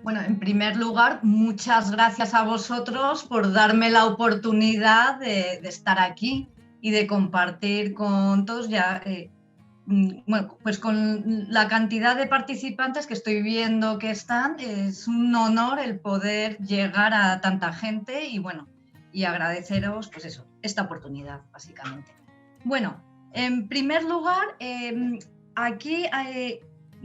Bueno, en primer lugar, muchas gracias a vosotros por darme la oportunidad de estar aquí y de compartir con todos ya, bueno, pues con la cantidad de participantes que estoy viendo que están. Es un honor el poder llegar a tanta gente y bueno, y agradeceros pues eso, esta oportunidad básicamente. Bueno, en primer lugar, aquí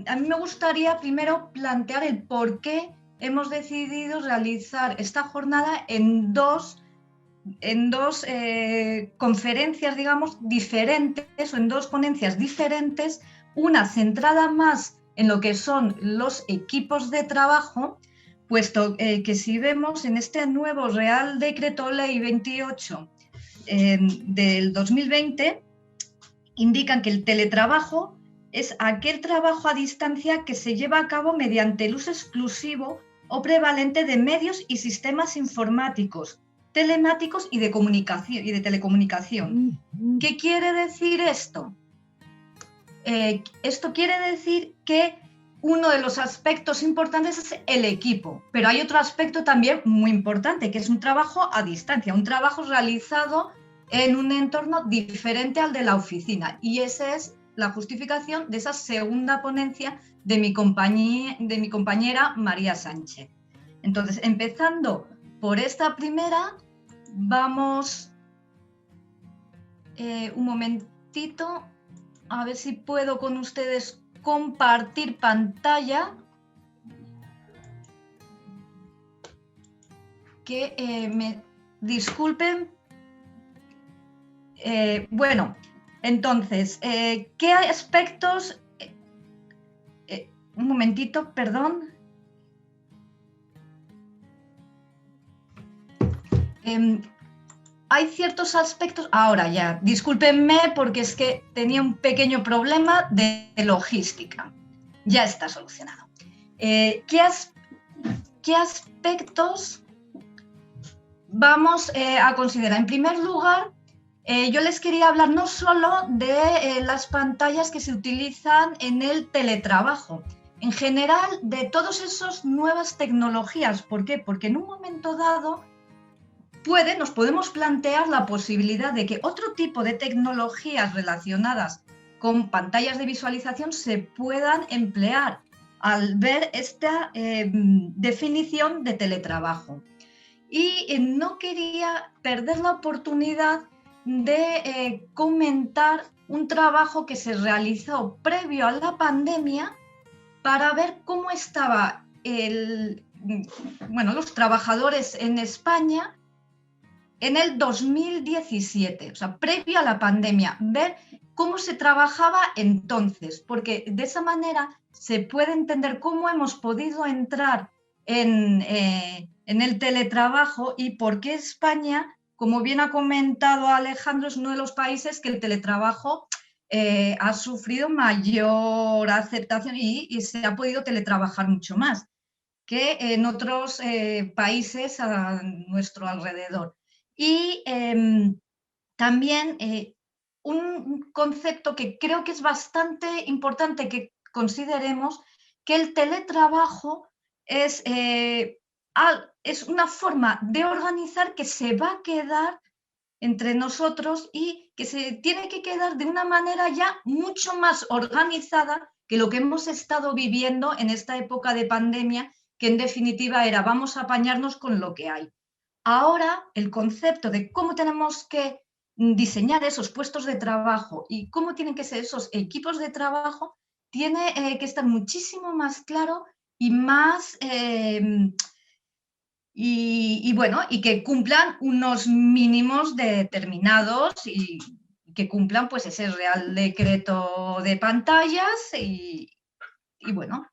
a mí me gustaría primero plantear el por qué hemos decidido realizar esta jornada en dos conferencias, digamos, diferentes o en dos ponencias diferentes, una centrada más en lo que son los equipos de trabajo, puesto que si vemos en este nuevo Real Decreto Ley 28 del 2020, indican que el teletrabajo es aquel trabajo a distancia que se lleva a cabo mediante el uso exclusivo o prevalente de medios y sistemas informáticos, telemáticos y de comunicación y de telecomunicación. ¿Qué quiere decir esto? Esto quiere decir que uno de los aspectos importantes es el equipo, pero hay otro aspecto también muy importante, que es un trabajo a distancia, un trabajo realizado en un entorno diferente al de la oficina. Y esa es la justificación de esa segunda ponencia de mi compañera María Sánchez. Entonces, empezando por esta primera, vamos un momentito a ver si puedo con ustedes compartir pantalla. Que me disculpen. Bueno, entonces, ¿qué aspectos? Un momentito, perdón. Hay ciertos aspectos, ahora ya, discúlpenme porque es que tenía un pequeño problema de logística. Ya está solucionado. ¿Qué aspectos vamos a considerar? En primer lugar, yo les quería hablar no solo de las pantallas que se utilizan en el teletrabajo, en general de todas esas nuevas tecnologías. ¿Por qué? Porque en un momento dado nos podemos plantear la posibilidad de que otro tipo de tecnologías relacionadas con pantallas de visualización se puedan emplear al ver esta definición de teletrabajo. Y no quería perder la oportunidad de comentar un trabajo que se realizó previo a la pandemia para ver cómo estaban los trabajadores en España en el 2017, o sea, previo a la pandemia, ver cómo se trabajaba entonces, porque de esa manera se puede entender cómo hemos podido entrar en el teletrabajo y por qué España, como bien ha comentado Alejandro, es uno de los países que el teletrabajo ha sufrido mayor aceptación y se ha podido teletrabajar mucho más que en otros países a nuestro alrededor. Y también un concepto que creo que es bastante importante que consideremos, que el teletrabajo es una forma de organizar que se va a quedar entre nosotros y que se tiene que quedar de una manera ya mucho más organizada que lo que hemos estado viviendo en esta época de pandemia, que en definitiva era vamos a apañarnos con lo que hay. Ahora el concepto de cómo tenemos que diseñar esos puestos de trabajo y cómo tienen que ser esos equipos de trabajo tiene que estar muchísimo más claro y más y que cumplan unos mínimos determinados y que cumplan pues ese Real Decreto de pantallas bueno,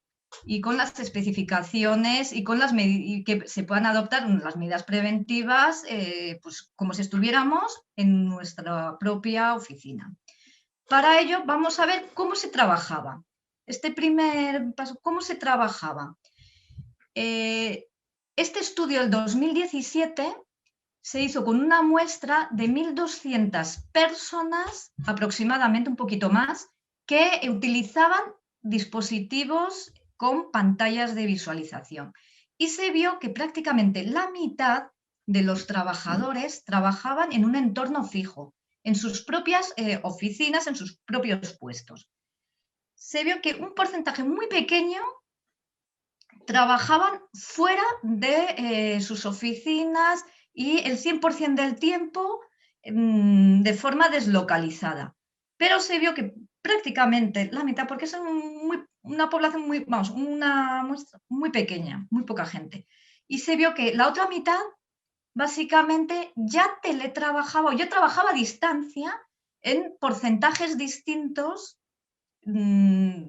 y con las especificaciones y con y que se puedan adoptar las medidas preventivas, pues como si estuviéramos en nuestra propia oficina. Para ello vamos a ver cómo se trabajaba. Este primer paso, ¿cómo se trabajaba? Este estudio del 2017 se hizo con una muestra de 1.200 personas, aproximadamente un poquito más, que utilizaban dispositivos con pantallas de visualización. y se vio que prácticamente la mitad de los trabajadores trabajaban en un entorno fijo, en sus propias oficinas, en sus propios puestos. Se vio que un porcentaje muy pequeño trabajaban fuera de sus oficinas y el 100% del tiempo de forma deslocalizada. Pero se vio que prácticamente la mitad, porque es una población muy, vamos, una muestra muy pequeña, muy poca gente. Y se vio que la otra mitad básicamente ya teletrabajaba o ya trabajaba a distancia en porcentajes distintos de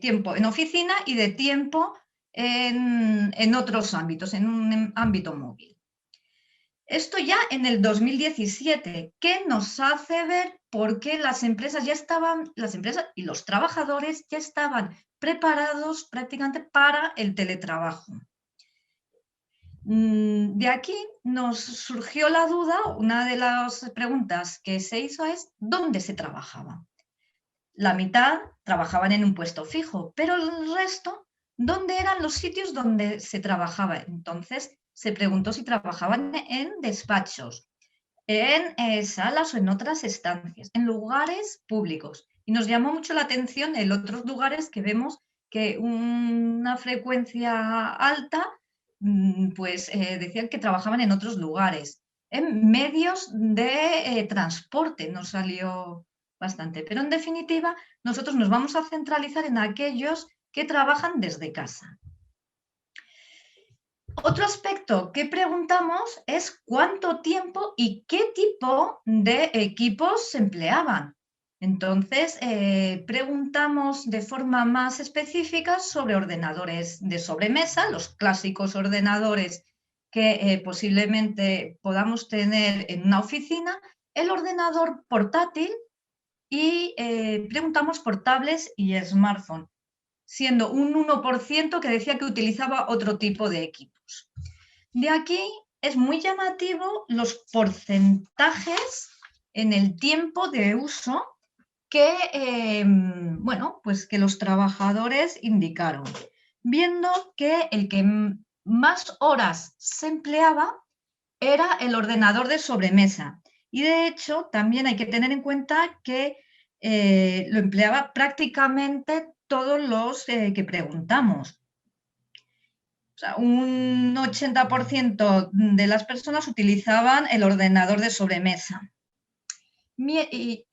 tiempo en oficina y de tiempo en otros ámbitos, en un ámbito móvil. Esto ya en el 2017, que nos hace ver por qué las empresas y los trabajadores ya estaban preparados prácticamente para el teletrabajo. De aquí nos surgió la duda, una de las preguntas que se hizo es ¿dónde se trabajaba? La mitad trabajaban en un puesto fijo, pero el resto, ¿dónde eran los sitios donde se trabajaba? Entonces se preguntó si trabajaban en despachos, en salas o en otras estancias, en lugares públicos. Y nos llamó mucho la atención en otros lugares que vemos que una frecuencia alta, pues decían que trabajaban en otros lugares. En medios de transporte nos salió bastante, pero en definitiva nosotros nos vamos a centralizar en aquellos que trabajan desde casa. Otro aspecto que preguntamos es cuánto tiempo y qué tipo de equipos se empleaban. Entonces, preguntamos de forma más específica sobre ordenadores de sobremesa, los clásicos ordenadores que posiblemente podamos tener en una oficina, el ordenador portátil y preguntamos por tablets y smartphones, siendo un 1% que decía que utilizaba otro tipo de equipos. De aquí es muy llamativo los porcentajes en el tiempo de uso que, bueno, pues que los trabajadores indicaron, viendo que el que más horas se empleaba era el ordenador de sobremesa. Y de hecho, también hay que tener en cuenta que lo empleaba prácticamente todos los que preguntamos. O sea, un 80% de las personas utilizaban el ordenador de sobremesa. Y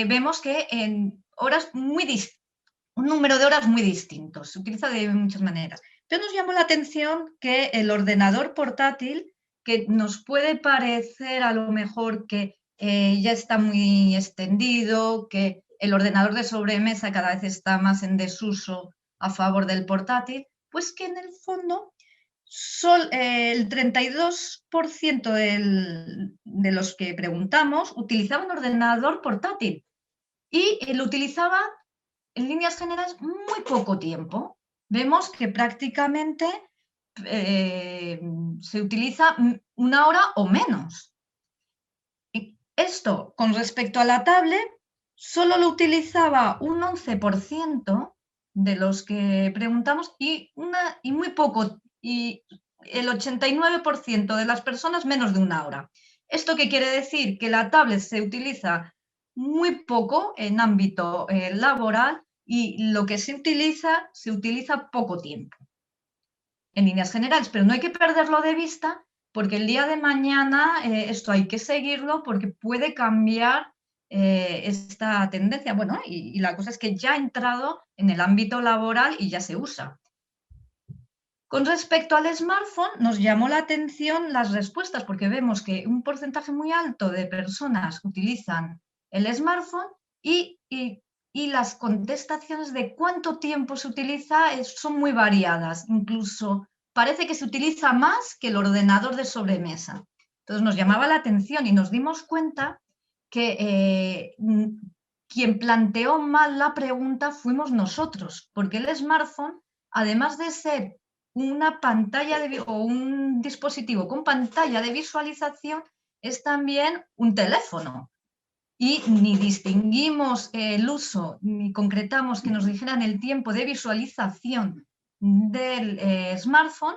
vemos que en horas un número de horas muy distintos, se utiliza de muchas maneras. Pero nos llamó la atención que el ordenador portátil, que nos puede parecer a lo mejor que ya está muy extendido, que el ordenador de sobremesa cada vez está más en desuso a favor del portátil, pues que en el fondo el 32% de los que preguntamos utilizaban ordenador portátil y lo utilizaba en líneas generales muy poco tiempo. Vemos que prácticamente se utiliza una hora o menos. Y esto con respecto a la tablet, solo lo utilizaba un 11% de los que preguntamos y muy poco, y el 89% de las personas menos de una hora. ¿Esto qué quiere decir? Que la tablet se utiliza muy poco en ámbito laboral y lo que se utiliza poco tiempo en líneas generales, pero no hay que perderlo de vista porque el día de mañana esto hay que seguirlo porque puede cambiar esta tendencia. Bueno, y la cosa es que ya ha entrado en el ámbito laboral y ya se usa. Con respecto al smartphone, nos llamó la atención las respuestas porque vemos que un porcentaje muy alto de personas utilizan el smartphone y las contestaciones de cuánto tiempo se utiliza son muy variadas. Incluso parece que se utiliza más que el ordenador de sobremesa. Entonces nos llamaba la atención y nos dimos cuenta que quien planteó mal la pregunta fuimos nosotros, porque el smartphone, además de ser una pantalla o un dispositivo con pantalla de visualización, es también un teléfono. y ni distinguimos el uso, ni concretamos que nos dijeran el tiempo de visualización del smartphone.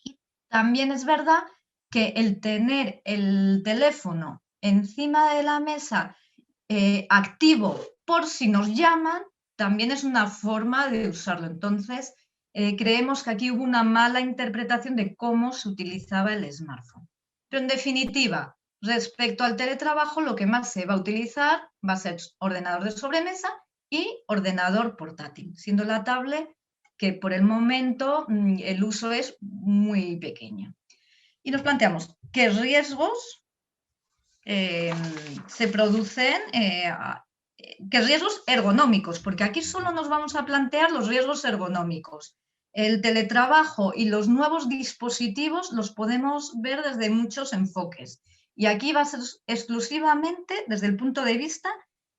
Y también es verdad que el tener el teléfono encima de la mesa activo por si nos llaman, también es una forma de usarlo. Entonces, creemos que aquí hubo una mala interpretación de cómo se utilizaba el smartphone. Pero en definitiva, respecto al teletrabajo, lo que más se va a utilizar va a ser ordenador de sobremesa y ordenador portátil, siendo la tablet que por el momento el uso es muy pequeño. Y nos planteamos qué riesgos se producen, qué riesgos ergonómicos, porque aquí solo nos vamos a plantear los riesgos ergonómicos. El teletrabajo y los nuevos dispositivos los podemos ver desde muchos enfoques. Y aquí va a ser exclusivamente desde el punto de vista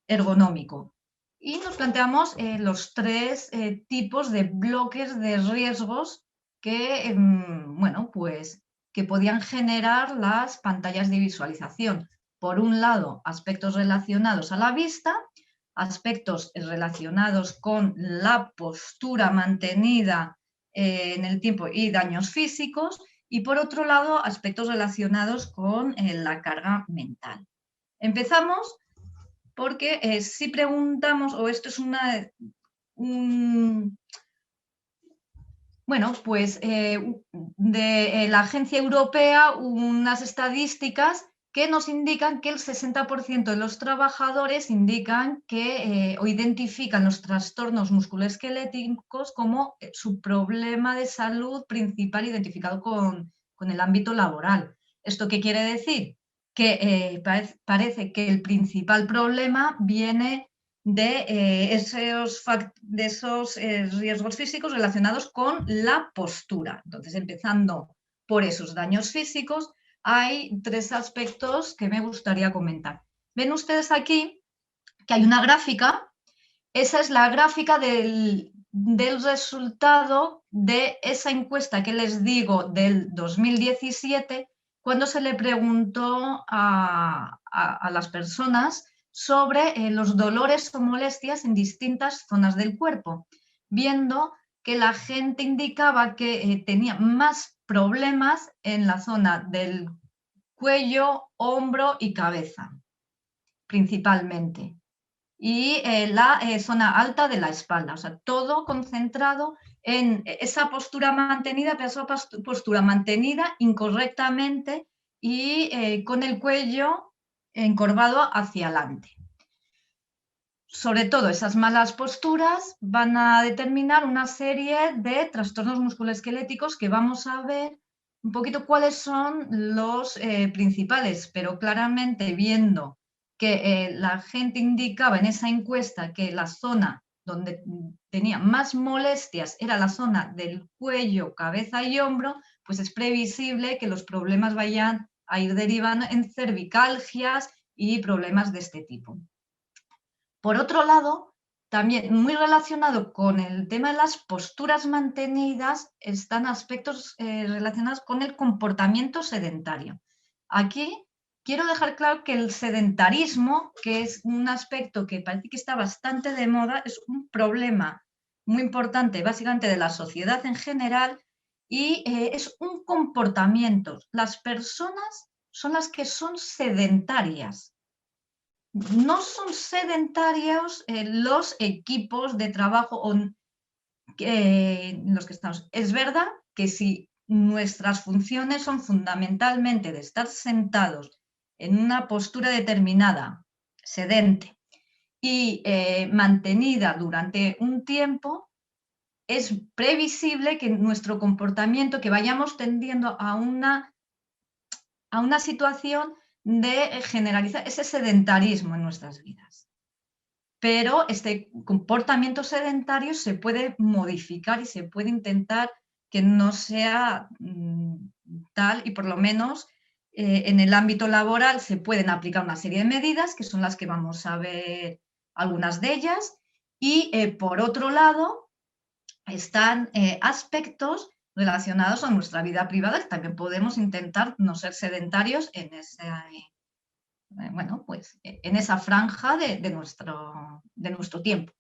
ergonómico. Y nos planteamos los tres tipos de bloques de riesgos que, bueno, pues, que podían generar las pantallas de visualización. Por un lado, aspectos relacionados a la vista, aspectos relacionados con la postura mantenida en el tiempo y daños físicos, y por otro lado, aspectos relacionados con la carga mental. Empezamos porque si preguntamos, o esto es bueno, pues de la Agencia Europea, unas estadísticas que nos indican que el 60% de los trabajadores indican que o identifican los trastornos musculoesqueléticos como su problema de salud principal identificado con el ámbito laboral. ¿Esto qué quiere decir? Que parece que el principal problema viene de esos riesgos físicos relacionados con la postura. Entonces, empezando por esos daños físicos, hay tres aspectos que me gustaría comentar. Ven ustedes aquí que hay una gráfica. Esa es la gráfica del resultado de esa encuesta que les digo del 2017, cuando se le preguntó a las personas sobre los dolores o molestias en distintas zonas del cuerpo, viendo que la gente indicaba que tenía más problemas en la zona del cuello, hombro y cabeza, principalmente, y la zona alta de la espalda, o sea, todo concentrado en esa postura mantenida, pero esa postura mantenida incorrectamente y con el cuello encorvado hacia adelante. Sobre todo, esas malas posturas van a determinar una serie de trastornos musculoesqueléticos que vamos a ver un poquito cuáles son los principales, pero claramente viendo que la gente indicaba en esa encuesta que la zona donde tenía más molestias era la zona del cuello, cabeza y hombro, pues es previsible que los problemas vayan a ir derivando en cervicalgias y problemas de este tipo. Por otro lado, también muy relacionado con el tema de las posturas mantenidas están aspectos relacionados con el comportamiento sedentario. Aquí quiero dejar claro que el sedentarismo, que es un aspecto que parece que está bastante de moda, es un problema muy importante básicamente de la sociedad en general y es un comportamiento. Las personas son las que son sedentarias. No son sedentarios los equipos de trabajo en los que estamos. Es verdad que si nuestras funciones son fundamentalmente de estar sentados en una postura determinada, sedente, y mantenida durante un tiempo, es previsible que nuestro comportamiento, que vayamos tendiendo a una situación de generalizar ese sedentarismo en nuestras vidas. Pero este comportamiento sedentario se puede modificar y se puede intentar que no sea tal, y por lo menos en el ámbito laboral se pueden aplicar una serie de medidas, que son las que vamos a ver algunas de ellas, y por otro lado están aspectos relacionados a nuestra vida privada, que también podemos intentar no ser sedentarios en bueno, pues en esa franja de nuestro tiempo.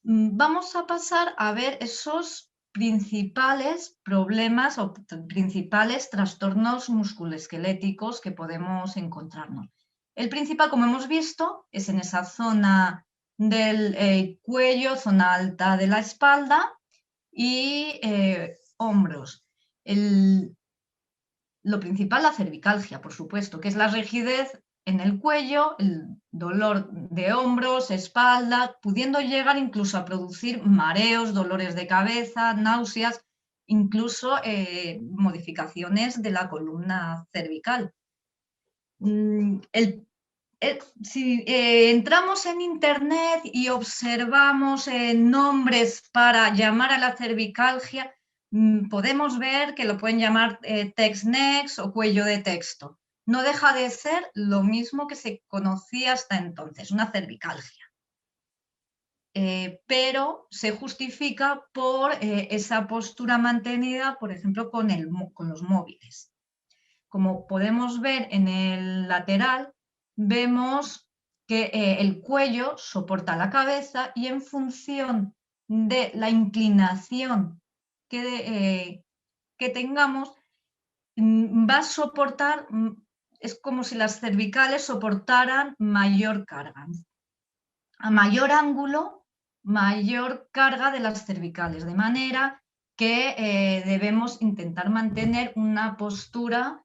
Vamos a pasar a ver esos principales problemas o principales trastornos musculoesqueléticos que podemos encontrarnos. El principal, como hemos visto, es en esa zona del cuello, zona alta de la espalda y hombros. Lo principal, la cervicalgia, por supuesto, que es la rigidez en el cuello, el dolor de hombros, espalda, pudiendo llegar incluso a producir mareos, dolores de cabeza, náuseas, incluso modificaciones de la columna cervical. Si entramos en Internet y observamos nombres para llamar a la cervicalgia, podemos ver que lo pueden llamar text-neck o cuello de texto. No deja de ser lo mismo que se conocía hasta entonces, una cervicalgia. Pero se justifica por esa postura mantenida, por ejemplo, con los móviles. Como podemos ver en el lateral, vemos que el cuello soporta la cabeza y en función de la inclinación que tengamos, va a soportar, es como si las cervicales soportaran mayor carga. A mayor ángulo, mayor carga de las cervicales, de manera que debemos intentar mantener una postura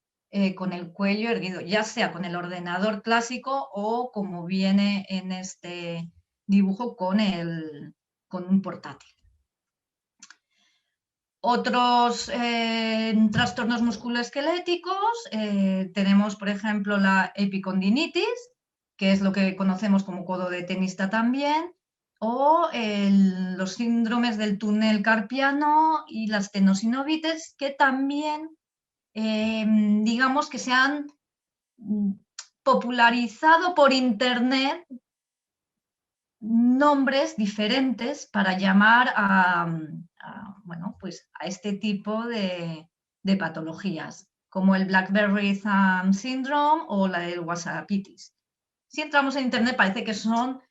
con el cuello erguido, ya sea con el ordenador clásico o como viene en este dibujo con un portátil. Otros trastornos musculoesqueléticos, tenemos por ejemplo la epicondilitis, que es lo que conocemos como codo de tenista también, o los síndromes del túnel carpiano y las tenosinovites, que también digamos que se han popularizado por internet nombres diferentes para llamar bueno, pues a este tipo de patologías, como el Blackberry Thumb Syndrome o la del wasapitis. Si entramos en internet parece que son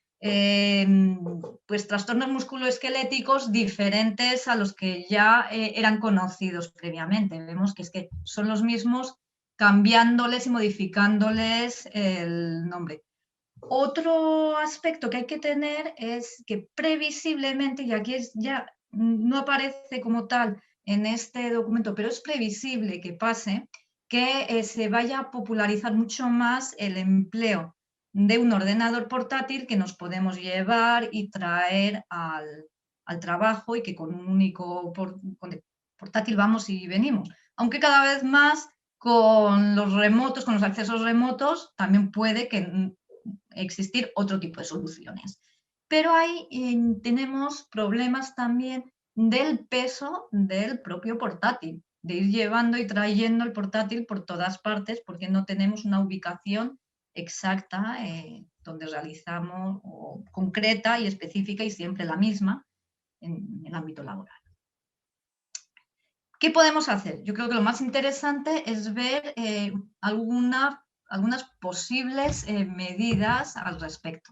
pues trastornos musculoesqueléticos diferentes a los que ya eran conocidos previamente. Vemos que es que son los mismos, cambiándoles y modificándoles el nombre. Otro aspecto que hay que tener es que previsiblemente, y aquí ya no aparece como tal en este documento, pero es previsible que pase, que se vaya a popularizar mucho más el empleo de un ordenador portátil que nos podemos llevar y traer al trabajo y que con un único portátil vamos y venimos. Aunque cada vez más con los remotos, con los accesos remotos, también puede que existir otro tipo de soluciones. Pero ahí tenemos problemas también del peso del propio portátil, de ir llevando y trayendo el portátil por todas partes porque no tenemos una ubicación exacta donde realizamos, o concreta y específica y siempre la misma en el ámbito laboral. ¿Qué podemos hacer? Yo creo que lo más interesante es ver algunas posibles medidas al respecto.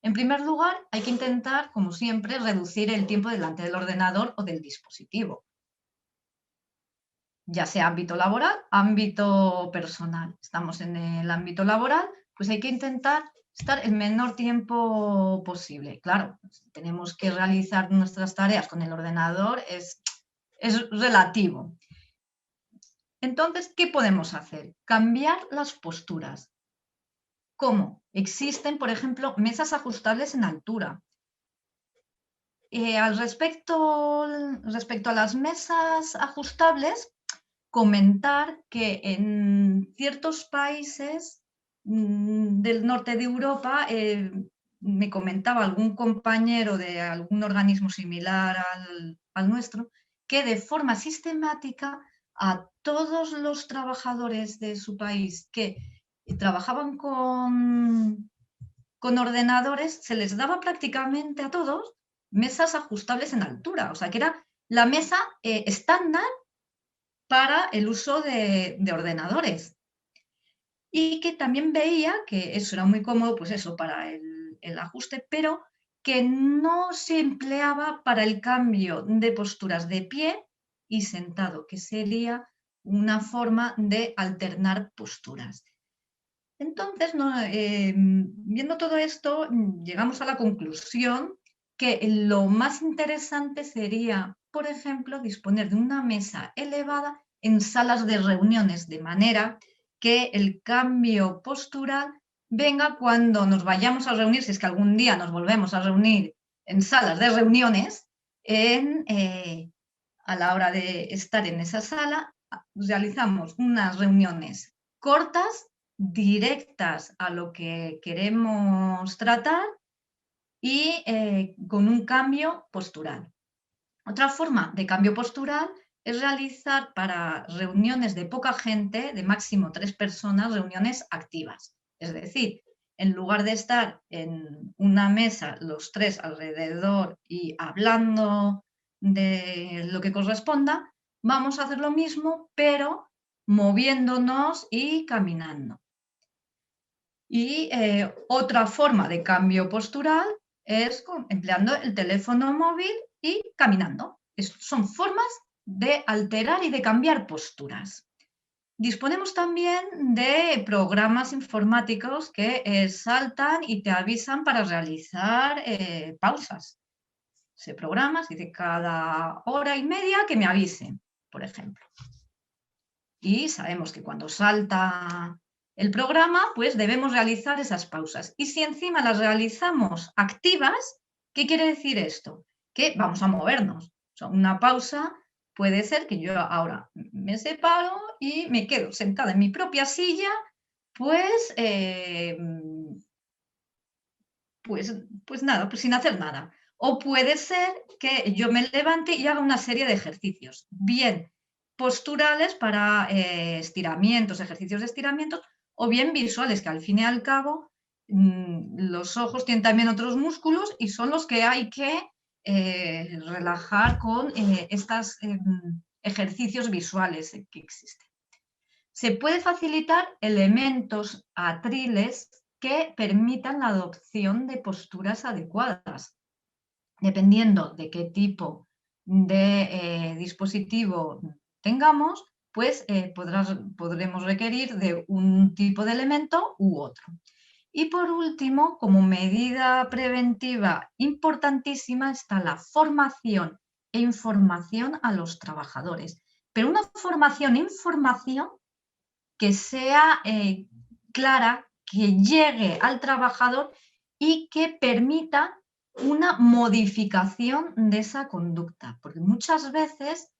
En primer lugar, hay que intentar, como siempre, reducir el tiempo delante del ordenador o del dispositivo, ya sea ámbito laboral, ámbito personal. Estamos en el ámbito laboral, pues hay que intentar estar el menor tiempo posible. Claro, si tenemos que realizar nuestras tareas con el ordenador, es relativo. Entonces, ¿qué podemos hacer? Cambiar las posturas. ¿Cómo? Existen, por ejemplo, mesas ajustables en altura. Respecto a las mesas ajustables, comentar que en ciertos países del norte de Europa, me comentaba algún compañero de algún organismo similar al nuestro, que de forma sistemática a todos los trabajadores de su país que trabajaban con ordenadores, se les daba prácticamente a todos mesas ajustables en altura, o sea que era la mesa estándar para el uso de ordenadores. y que también veía que eso era muy cómodo, pues eso, para el ajuste, pero que no se empleaba para el cambio de posturas de pie y sentado, que sería una forma de alternar posturas. Entonces, viendo todo esto, llegamos a la conclusión que lo más interesante sería, por ejemplo, disponer de una mesa elevada en salas de reuniones, de manera que el cambio postural venga cuando nos vayamos a reunir, si es que algún día nos volvemos a reunir en salas de reuniones, a la hora de estar en esa sala, realizamos unas reuniones cortas, directas a lo que queremos tratar y con un cambio postural. Otra forma de cambio postural es realizar para reuniones de poca gente, de máximo 3 personas, reuniones activas. Es decir, en lugar de estar en una mesa los 3 alrededor y hablando de lo que corresponda, vamos a hacer lo mismo, pero moviéndonos y caminando. Y otra forma de cambio postural es empleando el teléfono móvil y caminando. Son formas de alterar y de cambiar posturas. Disponemos también de programas informáticos que saltan y te avisan para realizar pausas. Se programa, se dice cada hora y media que me avisen, por ejemplo. Y sabemos que cuando salta el programa, pues debemos realizar esas pausas. Y si encima las realizamos activas, ¿qué quiere decir esto? Que vamos a movernos. O sea, una pausa puede ser que yo ahora me separo y me quedo sentada en mi propia silla, pues, pues nada, pues sin hacer nada. O puede ser que yo me levante y haga una serie de ejercicios, bien posturales para estiramientos, ejercicios de estiramientos, o bien visuales, que al fin y al cabo los ojos tienen también otros músculos y son los que hay que relajar con estos ejercicios visuales que existen. Se puede facilitar elementos atriles que permitan la adopción de posturas adecuadas. Dependiendo de qué tipo de dispositivo tengamos, pues podremos requerir de un tipo de elemento u otro. Y por último, como medida preventiva importantísima, está la formación e información a los trabajadores. Pero una formación e información que sea clara, que llegue al trabajador y que permita una modificación de esa conducta. Porque muchas veces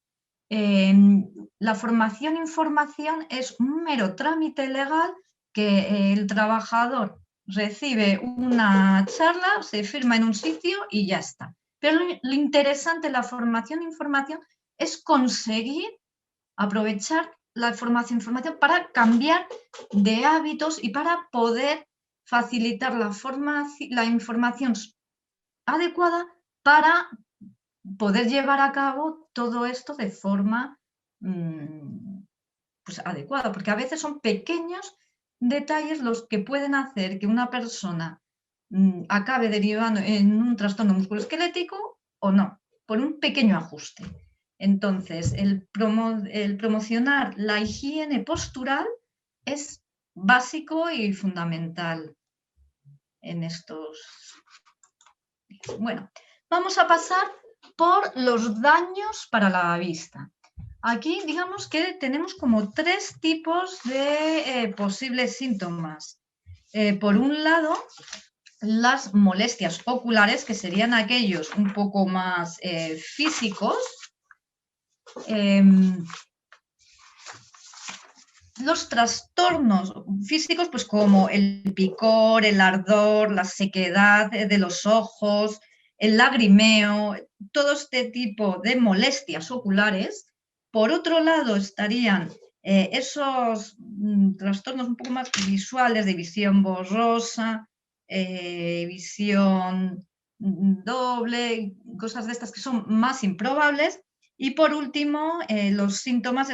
la formación e información es un mero trámite legal que el trabajador recibe una charla, se firma en un sitio y ya está. Pero lo interesante de la formación e información es conseguir aprovechar la información para cambiar de hábitos y para poder facilitar la información adecuada para poder llevar a cabo todo esto de forma pues, adecuada, porque a veces son pequeños detalles los que pueden hacer que una persona acabe derivando en un trastorno musculoesquelético o no, por un pequeño ajuste. Entonces, el promocionar la higiene postural es básico y fundamental en estos. Bueno, vamos a pasar por los daños para la vista. Aquí, digamos que tenemos como 3 tipos de posibles síntomas. Por un lado, las molestias oculares, que serían aquellos un poco más físicos. Los trastornos físicos, pues como el picor, el ardor, la sequedad de los ojos, el lagrimeo, todo este tipo de molestias oculares. Por otro lado estarían esos trastornos un poco más visuales de visión borrosa, visión doble, cosas de estas que son más improbables. Y por último, los síntomas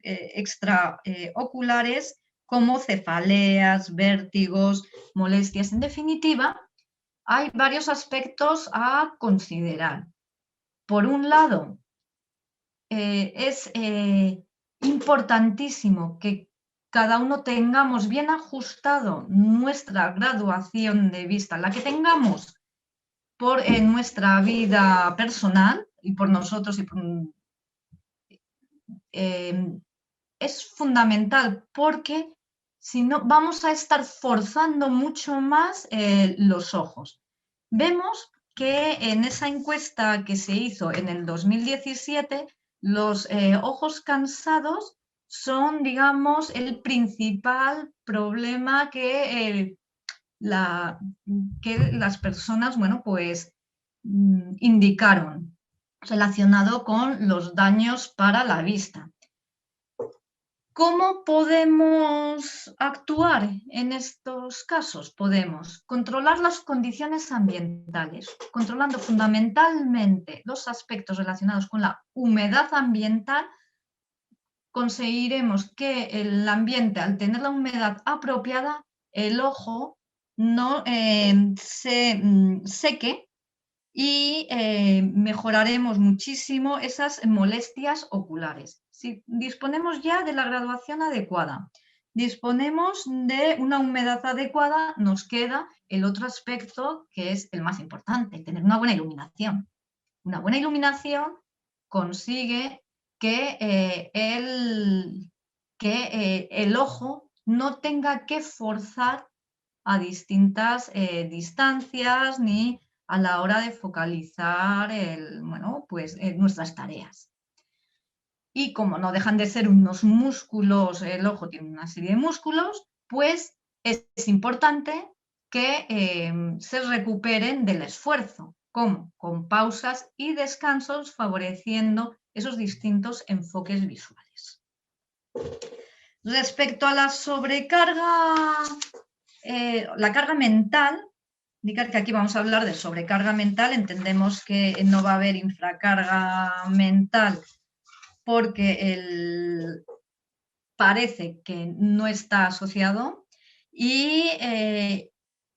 extraoculares como cefaleas, vértigos, molestias. En definitiva, hay varios aspectos a considerar. Por un lado, es importantísimo que cada uno tengamos bien ajustado nuestra graduación de vista, la que tengamos por nuestra vida personal y por nosotros y por, es fundamental porque si no vamos a estar forzando mucho más los ojos. Vemos que en esa encuesta que se hizo en el 2017, los ojos cansados son, digamos, el principal problema que las personas, bueno, pues indicaron relacionado con los daños para la vista. ¿Cómo podemos actuar en estos casos? Podemos controlar las condiciones ambientales, controlando fundamentalmente los aspectos relacionados con la humedad ambiental. Conseguiremos que el ambiente, al tener la humedad apropiada, el ojo no se seque y mejoraremos muchísimo esas molestias oculares. Si disponemos ya de la graduación adecuada, disponemos de una humedad adecuada, nos queda el otro aspecto que es el más importante, tener una buena iluminación. Una buena iluminación consigue que el ojo no tenga que forzar a distintas distancias ni a la hora de focalizar nuestras tareas. Y como no dejan de ser unos músculos, el ojo tiene una serie de músculos, pues es importante que se recuperen del esfuerzo. ¿Cómo? Con pausas y descansos, favoreciendo esos distintos enfoques visuales. Respecto a la sobrecarga, la carga mental, indicar que aquí vamos a hablar de sobrecarga mental. Entendemos que no va a haber infracarga mental porque parece que no está asociado y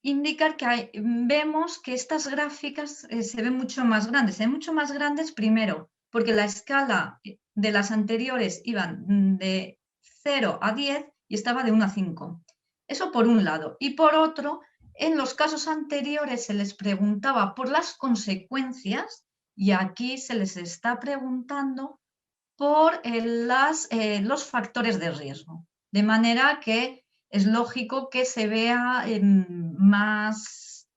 indicar que vemos que estas gráficas se ven mucho más grandes. Se ven mucho más grandes primero porque la escala de las anteriores iban de 0 a 10 y estaba de 1 a 5. Eso por un lado. Y por otro, en los casos anteriores se les preguntaba por las consecuencias y aquí se les está preguntando por los factores de riesgo. De manera que es lógico que se vea más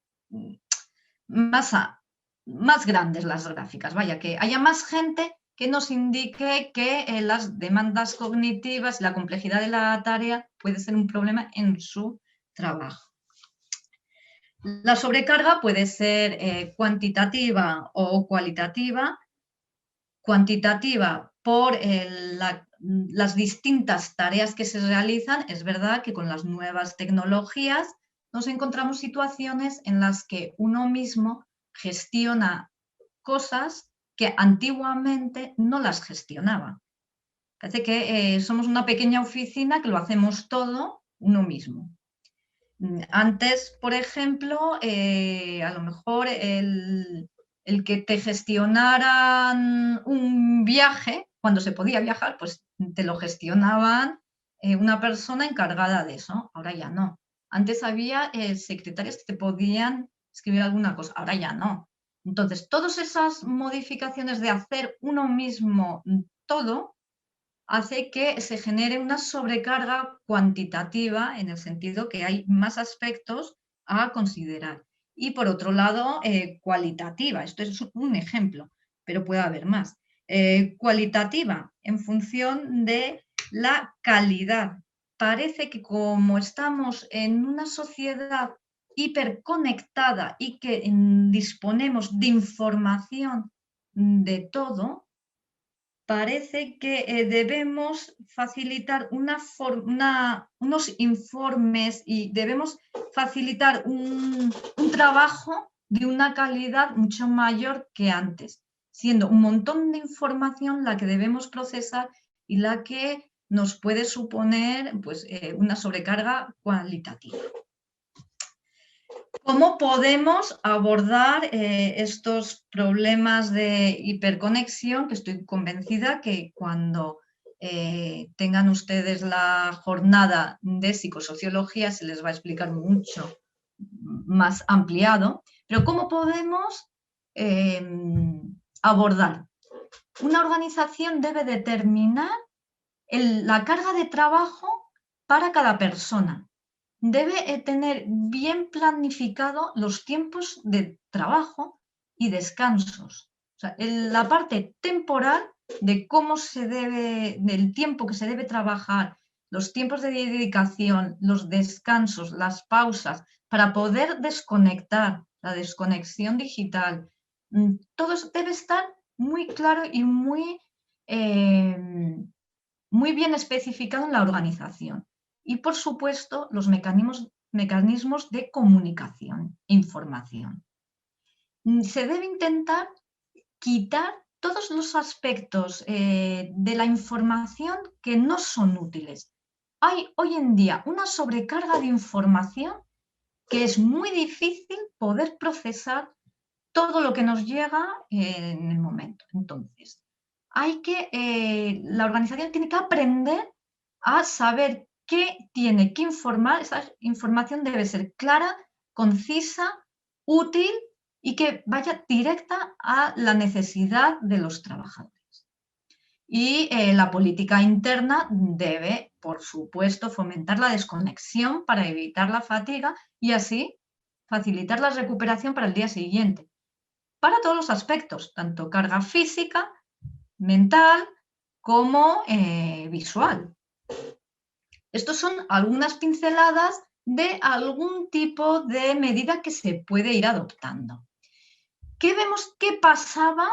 grandes las gráficas. Vaya, que haya más gente que nos indique que las demandas cognitivas y la complejidad de la tarea puede ser un problema en su trabajo. La sobrecarga puede ser cuantitativa o cualitativa. Cuantitativa por las distintas tareas que se realizan. Es verdad que con las nuevas tecnologías nos encontramos situaciones en las que uno mismo gestiona cosas que antiguamente no las gestionaba. Parece que somos una pequeña oficina que lo hacemos todo uno mismo. Antes, por ejemplo, a lo mejor el que te gestionaran un viaje, cuando se podía viajar, pues te lo gestionaban una persona encargada de eso. Ahora ya no. Antes había secretarias que te podían escribir alguna cosa, ahora ya no. Entonces, todas esas modificaciones de hacer uno mismo todo hace que se genere una sobrecarga cuantitativa en el sentido que hay más aspectos a considerar. Y por otro lado, cualitativa. Esto es un ejemplo, pero puede haber más. Cualitativa en función de la calidad. Parece que como estamos en una sociedad hiperconectada y que disponemos de información de todo, parece que debemos facilitar unos informes y debemos facilitar un trabajo de una calidad mucho mayor que antes, siendo un montón de información la que debemos procesar y la que nos puede suponer pues, una sobrecarga cualitativa. ¿Cómo podemos abordar estos problemas de hiperconexión? Que estoy convencida que cuando tengan ustedes la jornada de psicosociología se les va a explicar mucho más ampliado, pero ¿cómo podemos abordar? Una organización debe determinar la carga de trabajo para cada persona. Debe tener bien planificado los tiempos de trabajo y descansos. O sea, la parte temporal de cómo se debe, del tiempo que se debe trabajar, los tiempos de dedicación, los descansos, las pausas, para poder desconectar, la desconexión digital, todo eso debe estar muy claro y muy bien especificado en la organización. Y, por supuesto, los mecanismos de comunicación e información. Se debe intentar quitar todos los aspectos de la información que no son útiles. Hay hoy en día una sobrecarga de información que es muy difícil poder procesar todo lo que nos llega en el momento. Entonces, la organización tiene que aprender a saber qué tiene que informar. Esa información debe ser clara, concisa, útil y que vaya directa a la necesidad de los trabajadores. Y la política interna debe, por supuesto, fomentar la desconexión para evitar la fatiga y así facilitar la recuperación para el día siguiente. Para todos los aspectos, tanto carga física, mental como visual. Estos son algunas pinceladas de algún tipo de medida que se puede ir adoptando. ¿Qué vemos que pasaba?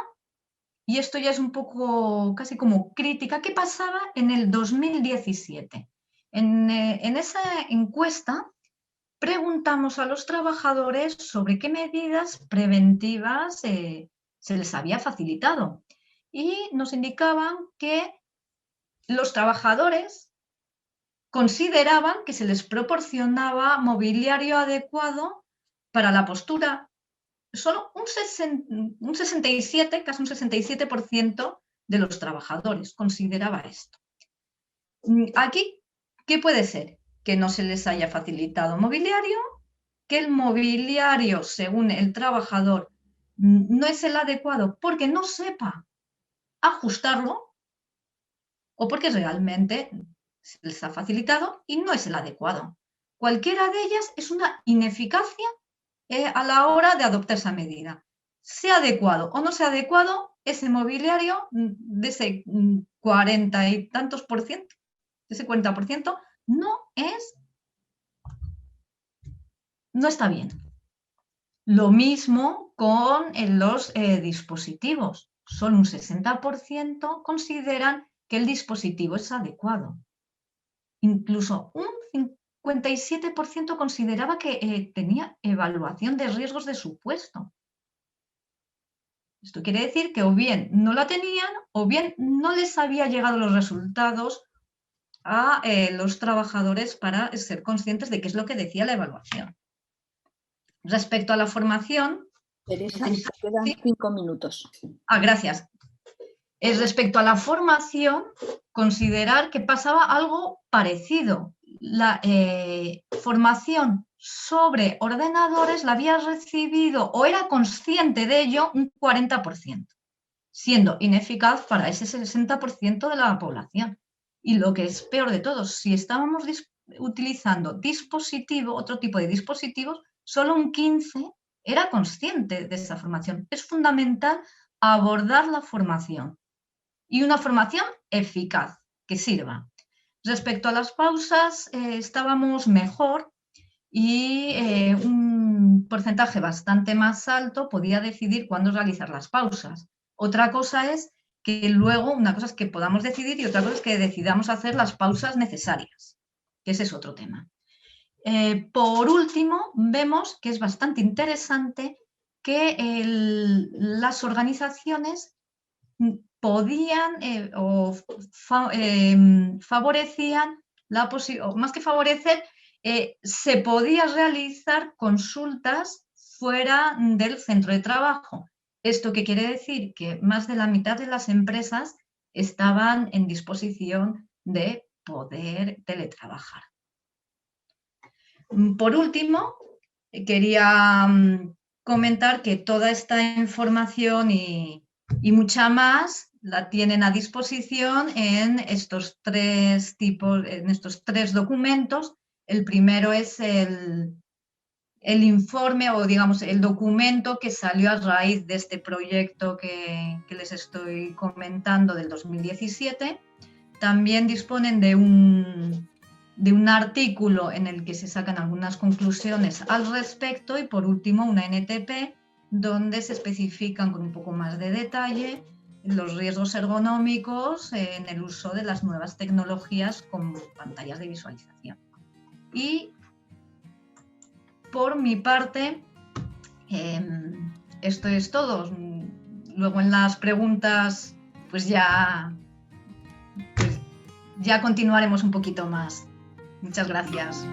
Y esto ya es un poco casi como crítica. ¿Qué pasaba en el 2017? En esa encuesta preguntamos a los trabajadores sobre qué medidas preventivas se les había facilitado y nos indicaban que los trabajadores consideraban que se les proporcionaba mobiliario adecuado para la postura. Solo un 67, casi un 67% de los trabajadores consideraba esto. Aquí, ¿qué puede ser? Que no se les haya facilitado mobiliario, que el mobiliario, según el trabajador, no es el adecuado porque no sepa ajustarlo o porque realmente se les ha facilitado y no es el adecuado. Cualquiera de ellas es una ineficacia a la hora de adoptar esa medida. Sea adecuado o no sea adecuado, ese mobiliario de ese 40 y tantos por ciento, de ese 40%, no está bien. Lo mismo con los dispositivos. Solo un 60% consideran que el dispositivo es adecuado. Incluso un 57% consideraba que tenía evaluación de riesgos de su puesto. Esto quiere decir que o bien no la tenían o bien no les había llegado los resultados a los trabajadores para ser conscientes de qué es lo que decía la evaluación. Respecto a la formación... Teresa, te quedan 5 minutos. Gracias. Respecto a la formación, considerar que pasaba algo parecido. La formación sobre ordenadores la había recibido o era consciente de ello un 40%, siendo ineficaz para ese 60% de la población. Y lo que es peor de todo, si estábamos utilizando otro tipo de dispositivos, solo un 15% era consciente de esa formación. Es fundamental abordar la formación y una formación eficaz, que sirva. Respecto a las pausas, estábamos mejor y un porcentaje bastante más alto podía decidir cuándo realizar las pausas. Otra cosa es que luego, una cosa es que podamos decidir y otra cosa es que decidamos hacer las pausas necesarias, que ese es otro tema. Por último, vemos que es bastante interesante que las organizaciones podían favorecían la posibilidad, más que favorecer, se podía realizar consultas fuera del centro de trabajo. ¿Esto qué quiere decir? Que más de la mitad de las empresas estaban en disposición de poder teletrabajar. Por último, quería comentar que toda esta información y mucha más la tienen a disposición en estos tres documentos. El primero es el informe o, digamos, el documento que salió a raíz de este proyecto que les estoy comentando del 2017. También disponen de un artículo en el que se sacan algunas conclusiones al respecto y, por último, una NTP donde se especifican con un poco más de detalle los riesgos ergonómicos en el uso de las nuevas tecnologías con pantallas de visualización. Y por mi parte, esto es todo. Luego en las preguntas pues ya continuaremos un poquito más. Muchas gracias.